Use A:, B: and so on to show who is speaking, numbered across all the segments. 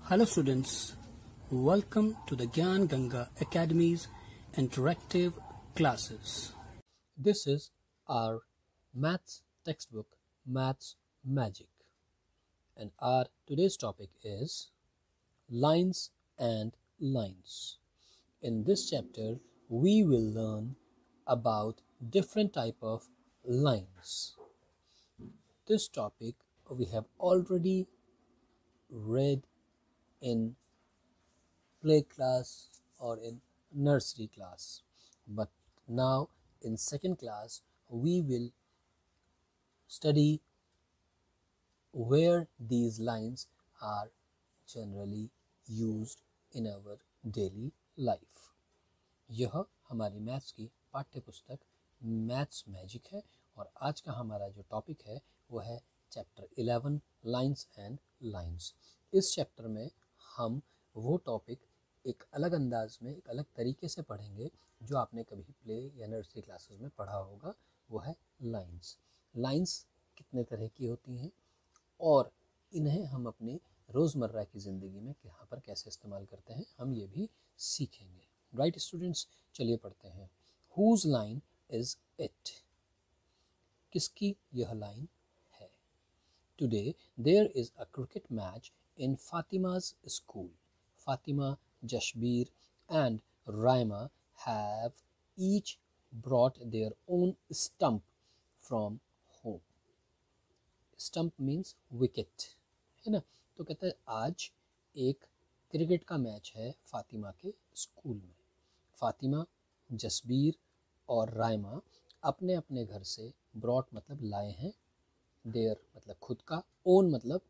A: Hello students, welcome to the Gyan Ganga Academy's interactive classes.
B: This is our maths textbook, Maths Magic, and our today's topic is lines and lines. In this chapter, we will learn about different type of lines. This topic we have already read in play class or in nursery class, but now in second class we will study where these lines are generally used in our daily life. यह हमारी maths की पाठ्य पुस्तक maths magic है और आज का हमारा जो टॉपिक है वो है चैप्टर 11 लाइंस एंड लाइंस। इस चैप्टर में हम वो टॉपिक एक अलग अंदाज में एक अलग तरीके से पढ़ेंगे जो आपने कभी प्ले या नर्सरी क्लासेस में पढ़ा होगा, वो है लाइंस। लाइंस कितने तरह की होती हैं और इन्हें हम अपनी रोज़मर्रा की ज़िंदगी में यहाँ पर कैसे इस्तेमाल करते हैं, हम ये भी सीखेंगे। राइट स्टूडेंट्स, चलिए पढ़ते हैं। Whose line is it? किसकी यह लाइन है? Today there is a cricket match in Fatima's school. Fatima, Jashbir and Raima have each brought their own stump from home. Stump means wicket, है ना। तो कहता है आज एक क्रिकेट का मैच है फातिमा के स्कूल में। फातिमा, जसबीर और रायमा अपने अपने घर से ब्रॉट मतलब लाए हैं, देयर मतलब खुद का, ओन मतलब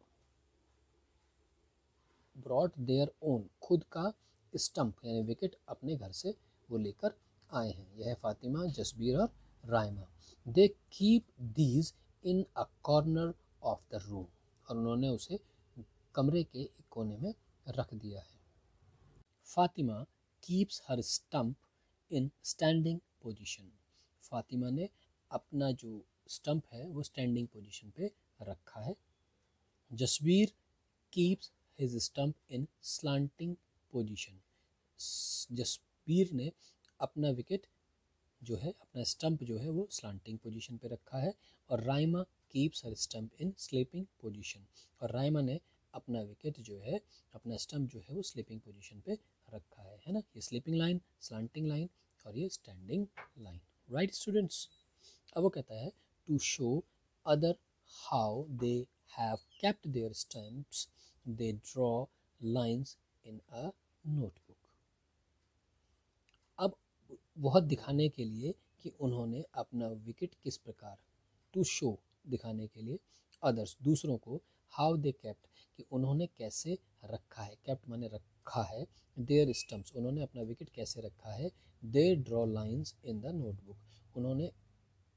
B: ब्रॉट देयर ओन खुद का, स्टंप यानी विकेट अपने घर से वो लेकर आए हैं। यह है फातिमा, जसबीर और Raima. They keep these in a corner of the room, और उन्होंने उसे कमरे के एक कोने में रख दिया है। फातिमा कीप्स हर स्टंप इन स्टैंडिंग पोजीशन। फातिमा ने अपना जो स्टंप है वो स्टैंडिंग पोजीशन पे रखा है। जसबीर कीप्स हिज स्टंप इन स्लांटिंग पोजीशन। जसबीर ने अपना विकेट जो है, अपना स्टंप जो है वो स्लांटिंग पोजीशन पे रखा है। और राइमा कीप्स हर स्टंप इन स्लीपिंग पोजीशन, और राइमा ने अपना विकेट जो है, अपना स्टंप जो है वो स्लीपिंग पोजीशन पे रखा है ना। ये स्लीपिंग लाइन, स्लांटिंग लाइन और ये स्टैंडिंग लाइन। राइट स्टूडेंट्स, अब वो कहता है to show other how they have kept their stumps they draw lines in a notebook. अब बहुत दिखाने के लिए कि उन्होंने अपना विकेट किस प्रकार, टू शो दिखाने के लिए, अदर्स दूसरों को, हाउ दे केप्ट कि उन्होंने कैसे रखा है, केप्ट माने रखा है, देयर स्टम्प्स उन्होंने अपना विकेट कैसे रखा है, they draw lines in the notebook उन्होंने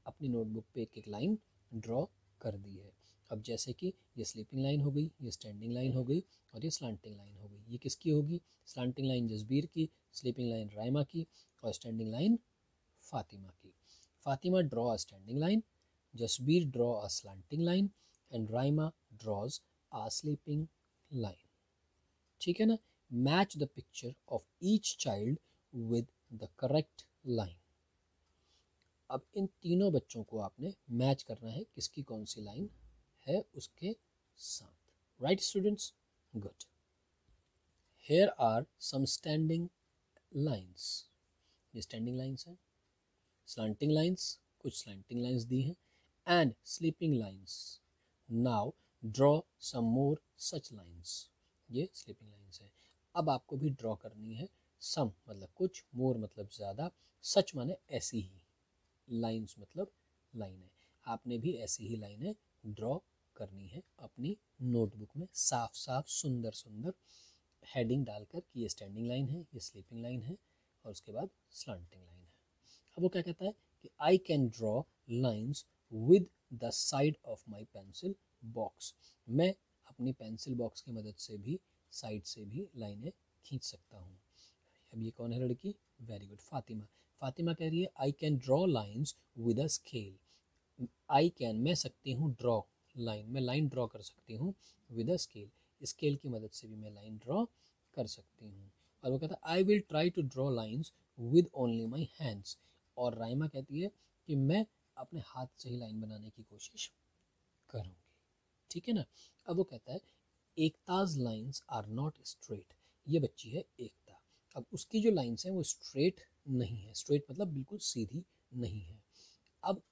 B: अपनी नोटबुक पे एक एक लाइन ड्रॉ कर दी है। अब जैसे कि ये स्लीपिंग लाइन हो गई, ये स्टैंडिंग लाइन हो गई और ये स्लांटिंग लाइन हो गई। ये किसकी होगी? स्लांटिंग लाइन जसबीर की, स्लीपिंग लाइन राइमा की और स्टैंडिंग लाइन फातिमा की। Fatima draw a standing line, Jasbir draw a slanting line and Raima draws a sleeping line. ठीक है ना। Match the picture of each child with the correct line. अब इन तीनों बच्चों को आपने मैच करना है किसकी कौन सी लाइन है उसके साथ। Right students, good. Here are some standing lines. ये स्टैंडिंग लाइंस हैं। स्लांटिंग लाइंस, कुछ स्लांटिंग लाइंस दी हैं, and sleeping lines. Now draw some more such lines. ये स्लीपिंग लाइंस है। अब आपको भी ड्रॉ करनी है सम मतलब कुछ, मोर मतलब ज़्यादा, सच माने ऐसी ही, लाइंस मतलब लाइनें। आपने भी ऐसी ही लाइनें ड्रॉ करनी है अपनी नोटबुक में, साफ साफ सुंदर सुंदर हेडिंग डालकर कि ये स्टैंडिंग लाइन है, ये स्लीपिंग लाइन है और उसके बाद स्लांटिंग लाइन है। अब वो क्या कहता है कि I can draw lines with the side of my pencil box. मैं अपनी पेंसिल बॉक्स की मदद से भी साइड से भी लाइनें खींच सकता हूँ। अब ये कौन है लड़की? Very good, Fatima. फातिमा कह रही है I can draw lines with a scale. I can मैं सकती हूँ, ड्रॉ लाइन मैं लाइन ड्रॉ कर सकती हूँ, विद अ स्केल स्केल की मदद से भी मैं लाइन ड्रॉ कर सकती हूँ। और वो कहता है I will try to draw lines with only my hands, और राइमा कहती है कि मैं अपने हाथ से ही लाइन बनाने की कोशिश करूँगी। ठीक है ना। अब वो कहता है एकताज लाइन्स आर नॉट स्ट्रेट, ये बच्ची है एकता, अब उसकी जो लाइन्स हैं वो स्ट्रेट नहीं है, स्ट्रेट मतलब बिल्कुल सीधी नहीं है। अब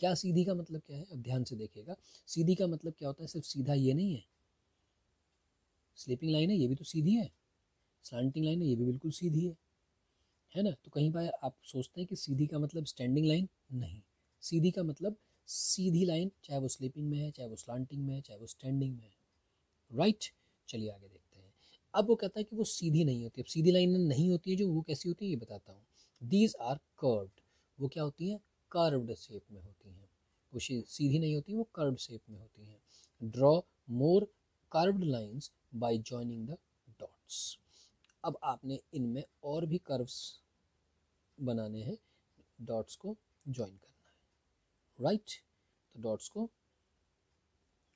B: क्या सीधी का मतलब क्या है, अब ध्यान से देखिएगा, सीधी का मतलब क्या होता है, सिर्फ सीधा ये नहीं है, स्लीपिंग लाइन है ये भी तो सीधी है, स्लैंटिंग लाइन है ये भी बिल्कुल सीधी है ना। तो कहीं पर आप सोचते हैं कि सीधी का मतलब स्टैंडिंग लाइन, नहीं, सीधी का मतलब सीधी लाइन, चाहे वो स्लीपिंग में है, चाहे वो स्लैंटिंग में है, चाहे वो स्टैंडिंग में है, राइट। चलिए आगे देखते हैं। अब वो कहता है कि वो सीधी नहीं होती, अब सीधी लाइन नहीं होती है जो, वो कैसी होती है ये बताता हूँ। दीज आर कर्व्ड, वो क्या होती हैं, कर्व्ड शेप में होती हैं, वो सीधी नहीं होती, वो कर्व्ड शेप में होती हैं। Draw more curved lines bye joining the dots, अब आपने इनमें और भी कर्व्स बनाने हैं, डॉट्स को ज्वाइन करना है, राइट। तो डॉट्स को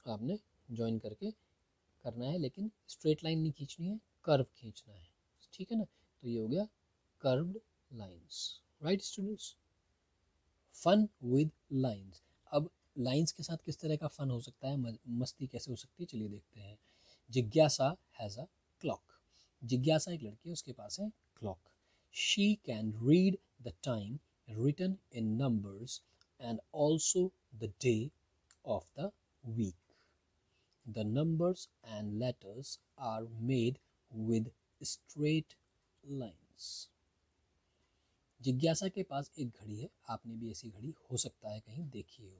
B: आपने ज्वाइन करके करना है, लेकिन स्ट्रेट लाइन नहीं खींचनी है, कर्व खींचना है, ठीक है ना। तो ये हो गया curved lines, right students. Fun with lines, अब लाइंस के साथ किस तरह का फन हो सकता है, मस्ती कैसे हो सकती है, चलिए देखते हैं। जिज्ञासा हैज़ अ क्लॉक, जिज्ञासा एक लड़की है, उसके पास है clock. She can read the time written in numbers and also the day of the week. The numbers and letters are made with straight lines. जिज्ञासा के पास एक घड़ी है, आपने भी ऐसी घड़ी हो सकता है कहीं देखी हो,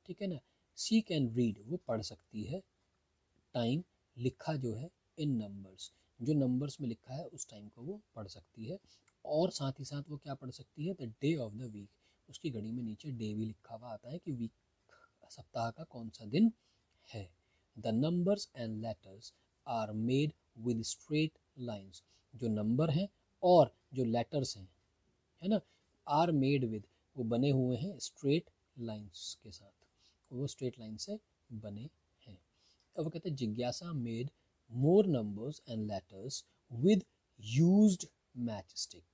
B: ठीक है ना। शी कैन रीड, वो पढ़ सकती है, टाइम लिखा जो है इन नंबर्स, जो नंबर्स में लिखा है उस टाइम को वो पढ़ सकती है, और साथ ही साथ वो क्या पढ़ सकती है, the day of the week, उसकी घड़ी में नीचे डे भी लिखा हुआ आता है कि वीक, सप्ताह का कौन सा दिन है। The numbers and letters are made with straight lines, जो नंबर हैं और जो लेटर्स हैं, है ना, आर मेड विद, वो बने हुए हैं स्ट्रेट लाइंस के साथ, वो स्ट्रेट लाइन से बने हैं। अब वो कहते हैं जिज्ञासा made more numbers and letters with used match stick,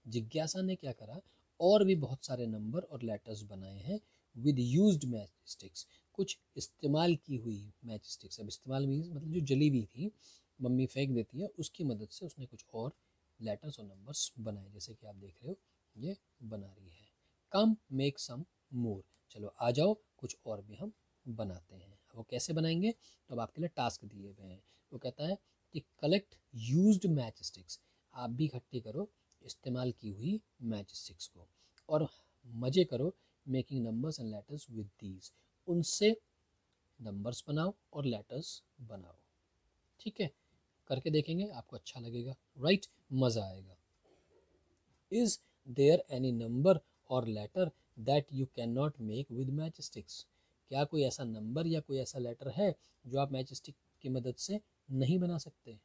B: जिज्ञासा ने क्या करा, और भी बहुत सारे नंबर और लेटर्स बनाए हैं विद यूज्ड मैच स्टिक्स, कुछ इस्तेमाल की हुई मैच स्टिक्स, अब इस्तेमाल मीन्स मतलब जो जली हुई थी, मम्मी फेंक देती है, उसकी मदद से उसने कुछ और लेटर्स और नंबर्स बनाए, जैसे कि आप देख रहे हो ये बना रही है। कम मेक सम मोर, चलो आ जाओ कुछ और भी हम बनाते हैं। वो कैसे बनाएंगे, तो अब आपके लिए टास्क दिए हुए हैं। वो कहता है कि कलेक्ट यूज्ड मैच स्टिक्स, आप भी इकट्ठी करो इस्तेमाल की हुई मैच स्टिक्स को, और मज़े करो making numbers and letters with these, उनसे नंबर्स बनाओ और लेटर्स बनाओ, ठीक है। करके देखेंगे, आपको अच्छा लगेगा, राइट, मज़ा आएगा। Is there any number or letter that you can not make with match sticks, क्या कोई ऐसा नंबर या कोई ऐसा लेटर है जो आप मैच स्टिक की मदद से नहीं बना सकते।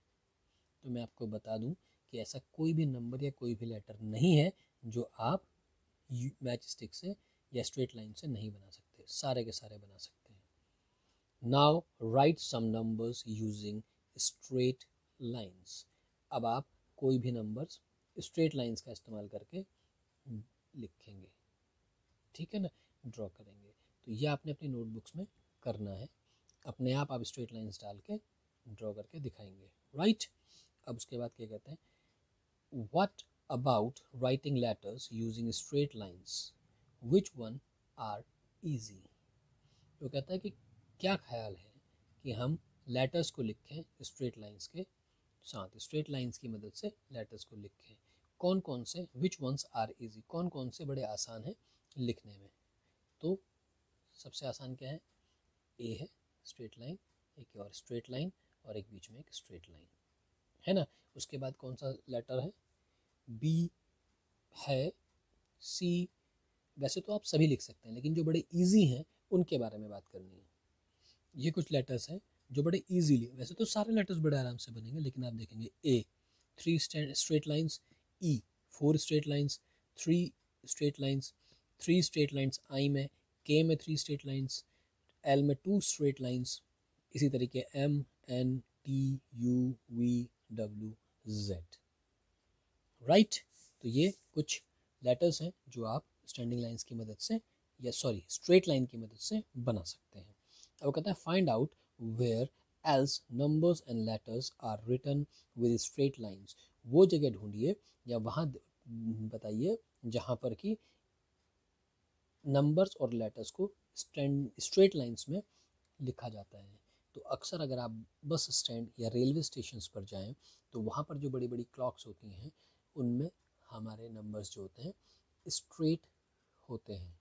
B: तो मैं आपको बता दूं कि ऐसा कोई भी नंबर या कोई भी लेटर नहीं है जो आप मैच स्टिक से या स्ट्रेट लाइन से नहीं बना सकते, सारे के सारे बना सकते हैं। Now write some numbers using straight lines, अब आप कोई भी नंबर्स स्ट्रेट लाइंस का इस्तेमाल करके लिखेंगे, ठीक है ना, ड्रॉ करेंगे। तो ये आपने अपनी नोटबुक्स में करना है, अपने आप स्ट्रेट लाइंस डाल के ड्रॉ करके दिखाएंगे, राइट। अब उसके बाद क्या कहते हैं, what about writing letters using straight lines, which one are easy, वो कहता है कि क्या ख्याल है कि हम लेटर्स को लिखें स्ट्रेट लाइंस के साथ, स्ट्रेट लाइंस की मदद से लेटर्स को लिखें, कौन कौन से, विच वंस आर इजी, कौन कौन से बड़े आसान हैं लिखने में। तो सबसे आसान क्या है, ए है स्ट्रेट लाइन, एक और स्ट्रेट लाइन, और एक बीच में एक स्ट्रेट लाइन, है ना। उसके बाद कौन सा लेटर है, बी है, सी, वैसे तो आप सभी लिख सकते हैं, लेकिन जो बड़े इजी हैं उनके बारे में बात करनी है। ये कुछ लेटर्स हैं जो बड़े इजीली, वैसे तो सारे लेटर्स बड़े आराम से बनेंगे, लेकिन आप देखेंगे A 3 straight lines, E 4 straight lines, 3 straight lines, 3 straight lines I में, के में 3 स्ट्रेट लाइंस, एल में 2 स्ट्रेट लाइंस, इसी तरीके MNTUVWZ, राइट। तो ये कुछ लेटर्स हैं जो आप स्टैंडिंग लाइंस की मदद से या स्ट्रेट लाइन की मदद से बना सकते हैं। अब वो कहता है find out where else numbers and letters are written with straight lines. वो जगह ढूंढिए या वहाँ बताइए जहाँ पर कि नंबर्स और लेटर्स को स्ट्रेट लाइंस में लिखा जाता है। तो अक्सर अगर आप बस स्टैंड या रेलवे स्टेशंस पर जाएं तो वहाँ पर जो बड़ी बड़ी क्लॉक्स होती हैं उनमें हमारे नंबर्स जो होते हैं स्ट्रेट होते हैं,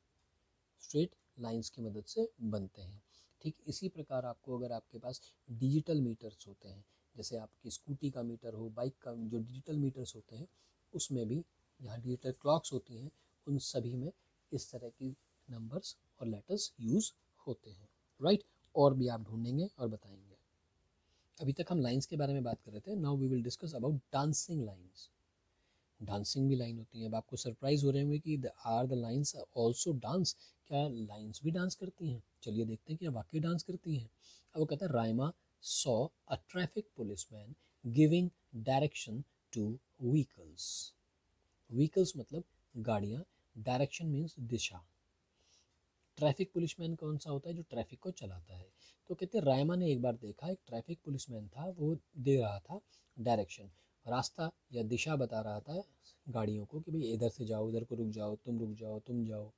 B: स्ट्रेट लाइंस की मदद से बनते हैं। ठीक इसी प्रकार आपको अगर आपके पास डिजिटल मीटर्स होते हैं, जैसे आपकी स्कूटी का मीटर हो, बाइक का जो डिजिटल मीटर्स होते हैं उसमें भी यहाँ डिजिटल क्लॉक्स होती हैं, उन सभी में इस तरह की नंबर्स और लेटर्स यूज़ होते हैं, राइट। और भी आप ढूंढेंगे और बताएंगे। अभी तक हम लाइंस के बारे में बात कर रहे थे, now we will discuss about dancing lines. Dancing भी लाइन होती है। अब आपको सरप्राइज हो रहे होंगे कि are the lines also dance, क्या लाइंस भी डांस करती हैं? चलिए देखते हैं कि वाकई डांस करती हैं। अब वो कहता है Raima saw a traffic policeman giving direction two vehicles. Vehicles मतलब गाड़ियाँ, डायरेक्शन मीन्स दिशा। ट्रैफिक पुलिसमैन कौन सा होता है? जो ट्रैफिक को चलाता है। तो कहते हैं रायमा ने एक बार देखा एक ट्रैफिक पुलिसमैन था, वो दे रहा था डायरेक्शन, रास्ता या दिशा बता रहा था गाड़ियों को कि भाई इधर से जाओ, इधर को रुक जाओ, तुम जाओ।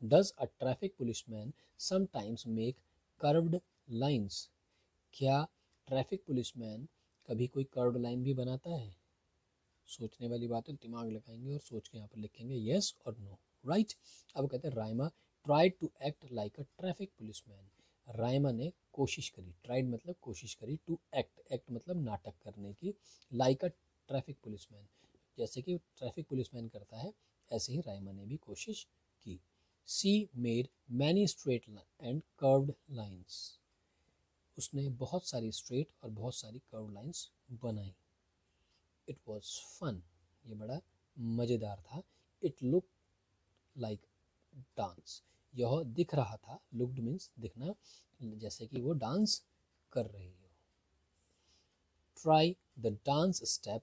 B: Does a traffic policeman sometimes make curved lines. क्या ट्रैफिक पुलिसमैन कभी कोई कर्व्ड लाइन भी बनाता है? सोचने वाली बात है, दिमाग लगाएंगे और सोच के यहाँ पर लिखेंगे येस और नो, राइट। अब कहते हैं Raima tried to act like a traffic policeman. Raima ने कोशिश करी, ट्राइड मतलब कोशिश करी, टू एक्ट, एक्ट मतलब नाटक करने की, लाइक अ ट्रैफिक पुलिसमैन, जैसे कि ट्रैफिक पुलिसमैन करता है ऐसे ही राइमा ने भी कोशिश की। सी made many straight and curved lines. उसने बहुत सारी स्ट्रेट और बहुत सारी कर्व लाइन्स बनाई। इट वॉज फन, ये बड़ा मज़ेदार था। इट लुक लाइक डांस, यह दिख रहा था, लुक्ड मीन्स दिखना, जैसे कि वो डांस कर रही हो। Try the dance step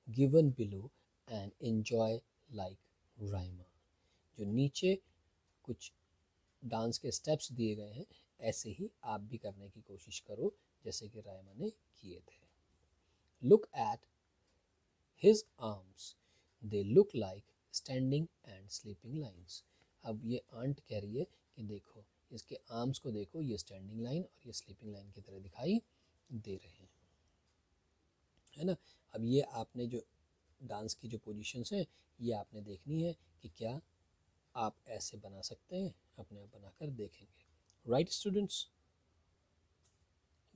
B: given below and enjoy like Raima. जो नीचे कुछ डांस के स्टेप्स दिए गए हैं ऐसे ही आप भी करने की कोशिश करो जैसे कि राइमा ने किए थे। Look at his arms, they look like standing and sleeping lines। अब ये आंट कह रही है कि देखो इसके आर्म्स को देखो, ये स्टैंडिंग लाइन और ये स्लीपिंग लाइन की तरह दिखाई दे रहे हैं, है ना। अब ये आपने जो डांस की जो पोजीशंस हैं ये आपने देखनी है कि क्या आप ऐसे बना सकते हैं, अपने आप बनाकर देखेंगे, right students.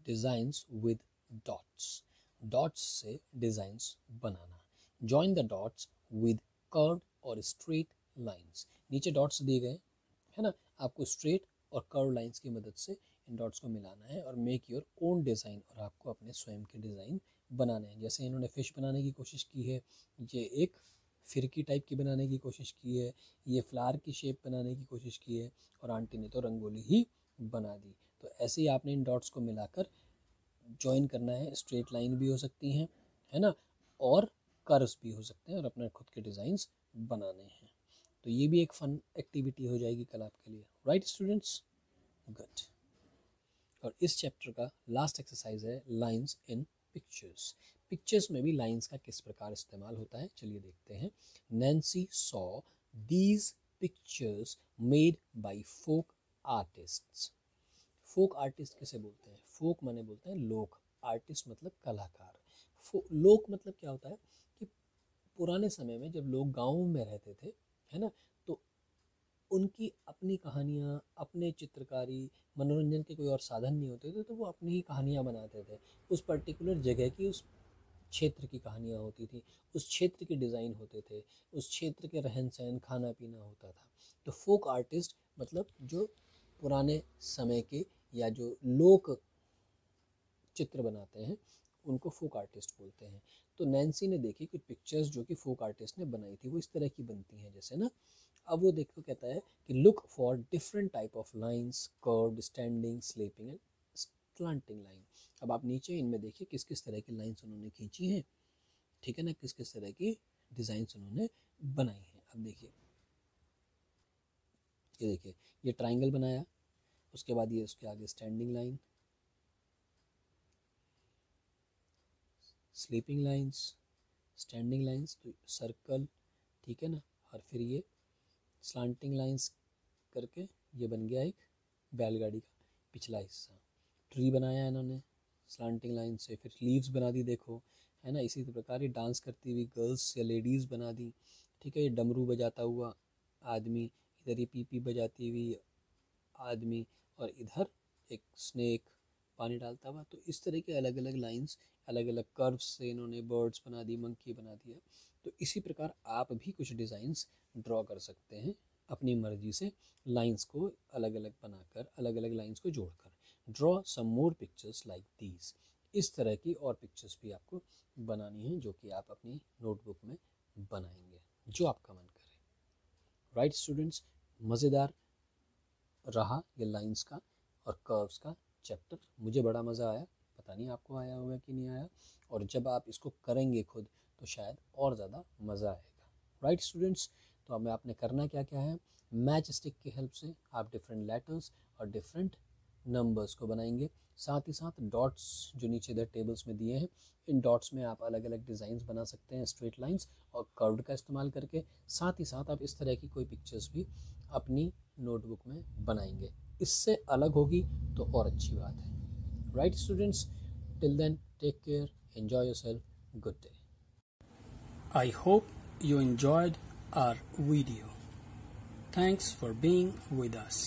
B: Designs with dots, dots से डिज़ाइंस बनाना। Join the dots with curved और स्ट्रेट लाइंस। नीचे डॉट्स दिए गए है ना, आपको स्ट्रेट और कर्व लाइंस की मदद से इन डॉट्स को मिलाना है और मेक योर ओन डिज़ाइन, और आपको अपने स्वयं के डिज़ाइन बनाने हैं। जैसे इन्होंने फिश बनाने की कोशिश की है, ये एक फिरकी टाइप की बनाने की कोशिश की है, ये फ्लावर की शेप बनाने की कोशिश की है, और आंटी ने तो रंगोली ही बना दी। तो ऐसे ही आपने इन डॉट्स को मिलाकर ज्वाइन करना है। स्ट्रेट लाइन भी हो सकती हैं, है ना, और कर्व्स भी हो सकते हैं, और अपने खुद के डिज़ाइंस बनाने हैं। तो ये भी एक फन एक्टिविटी हो जाएगी कल आपके लिए, राइट स्टूडेंट्स, गुड। और इस चैप्टर का लास्ट एक्सरसाइज है लाइंस इन पिक्चर्स। पिक्चर्स में भी लाइंस का किस प्रकार इस्तेमाल होता है, चलिए देखते हैं। Nancy saw these pictures made by folk artists. Folk artist किसे बोलते हैं? फोक माने बोलते हैं लोक, आर्टिस्ट मतलब कलाकार। लोक मतलब क्या होता है कि पुराने समय में जब लोग गाँव में रहते थे, है ना, तो उनकी अपनी कहानियाँ, अपने चित्रकारी, मनोरंजन के कोई और साधन नहीं होते थे तो वो अपनी ही कहानियाँ बनाते थे। उस पर्टिकुलर जगह की, उस क्षेत्र की कहानियाँ होती थी, उस क्षेत्र के डिज़ाइन होते थे, उस क्षेत्र के रहन सहन, खाना पीना होता था। तो फोक आर्टिस्ट मतलब जो पुराने समय के या जो लोक चित्र बनाते हैं उनको फोक आर्टिस्ट बोलते हैं। तो नैन्सी ने देखी कुछ पिक्चर्स जो कि फोक आर्टिस्ट ने बनाई थी, वो इस तरह की बनती हैं जैसे ना। अब वो देखो कहता है कि look for different type of lines, curved, standing, sleeping and slanting line. अब आप नीचे इनमें देखिए किस किस तरह की लाइन्स उन्होंने खींची हैं, ठीक है ना, किस किस तरह की डिज़ाइंस उन्होंने बनाई हैं। अब देखिए, ये देखिए, ये ट्राइंगल बनाया, उसके बाद ये उसके आगे standing line, sleeping lines, standing lines, तो सर्कल, ठीक है ना, और फिर ये स्लांटिंग लाइंस करके ये बन गया एक बैलगाड़ी का पिछला हिस्सा। ट्री बनाया इन्होंने स्लांटिंग लाइन से, फिर लीव्स बना दी, देखो है ना। इसी प्रकार ये डांस करती हुई गर्ल्स या लेडीज़ बना दी, ठीक है। ये डमरू बजाता हुआ आदमी, इधर ये पीपी बजाती हुई आदमी, और इधर एक स्नेक पानी डालता हुआ। तो इस तरह के अलग अलग लाइंस, अलग अलग कर्व्स से इन्होंने बर्ड्स बना दी, मंकी बना दिया। तो इसी प्रकार आप भी कुछ डिज़ाइंस ड्रॉ कर सकते हैं अपनी मर्जी से, लाइंस को अलग अलग बनाकर, अलग अलग लाइंस को जोड़कर। Draw some more pictures like these. इस तरह की और पिक्चर्स भी आपको बनानी है, जो कि आप अपनी नोटबुक में बनाएंगे, जो आपका मन करे। राइट स्टूडेंट्स, मज़ेदार रहा ये लाइंस का और कर्व्स का चैप्टर। मुझे बड़ा मज़ा आया, पता नहीं आपको आया होगा कि नहीं आया। और जब आप इसको करेंगे खुद तो शायद और ज़्यादा मज़ा आएगा। राइट स्टूडेंट्स, तो हमें आपने करना क्या क्या है, मैच स्टिक की हेल्प से आप डिफरेंट लेटर्स और डिफरेंट नंबर्स को बनाएंगे। साथ ही साथ डॉट्स जो नीचे इधर टेबल्स में दिए हैं, इन डॉट्स में आप अलग अलग डिज़ाइंस बना सकते हैं, स्ट्रेट लाइंस और कर्व्ड का इस्तेमाल करके। साथ ही साथ आप इस तरह की कोई पिक्चर्स भी अपनी नोटबुक में बनाएंगे। इससे अलग होगी तो और अच्छी बात है। Right students, till then take care, enjoy yourself, good day.
A: I hope you enjoyed our video. Thanks for being with us.